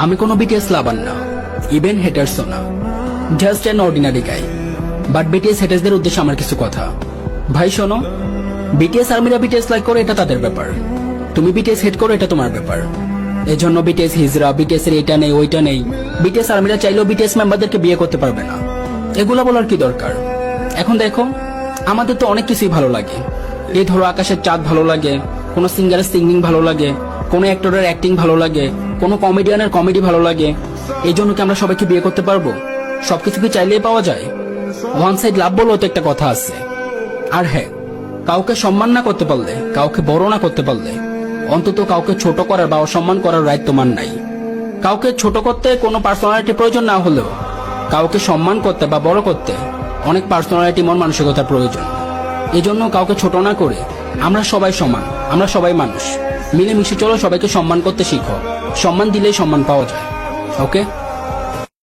আমি কোনো বিটিএস লাভার না, ইভেন হেটার্সও না, just an ordinary guy. But BTS হেটার্সদের উদ্দেশ্যে আমার কিছু কথা। ভাই শোনো, বিটিএস আর্মিরা বিটিএস লাইক করে এটা তাদের ব্যাপার, তুমি বিটিএস হেড করো এটা তোমার ব্যাপার। এজন্য বিটিএস হিজরা, বিটিএস এর এটা নেই ওইটা নেই, বিটিএস আর্মিরা চাইলেও বিটিএস মেম্বারদেরকে বিয়ে করতে পারবে না, এগুলা বলার কি দরকার? এখন দেখো, আমাদের তো অনেক কিছুই ভালো লাগে। এই ধরো আকাশের চাঁদ ভালো লাগে, কোনো সিঙ্গারের সিঙ্গিং ভালো লাগে, কোনো অ্যাক্টরের অ্যাক্টিং ভালো লাগে, কোনো কমেডিয়ানের কমেডি ভালো লাগে। এই জন্য কি আমরা সবাইকে বিয়ে করতে পারবো? সবকিছু কি চাইলেই পাওয়া যায়? ওয়ান সাইড লাভ বলেও তো একটা কথা আছে। আর হ্যাঁ, কাউকে সম্মান না করতে পারলে, কাউকে বড় না করতে পারলে, অন্তত কাউকে ছোট করার বা অসম্মান করার রাইট তোমার নাই। কাউকে ছোট করতে কোনো পার্সোনালিটি প্রয়োজন না হলেও কাউকে সম্মান করতে বা বড় করতে অনেক পার্সোনালিটি, মন মানসিকতার প্রয়োজন। এজন্য কাউকে ছোট না করে আমরা সবাই সমান, আমরা সবাই মানুষ, মিলেমিশে চলো, সবাইকে সম্মান করতে শিখো। সম্মান দিলেই সম্মান পাওয়া যায়। ওকে।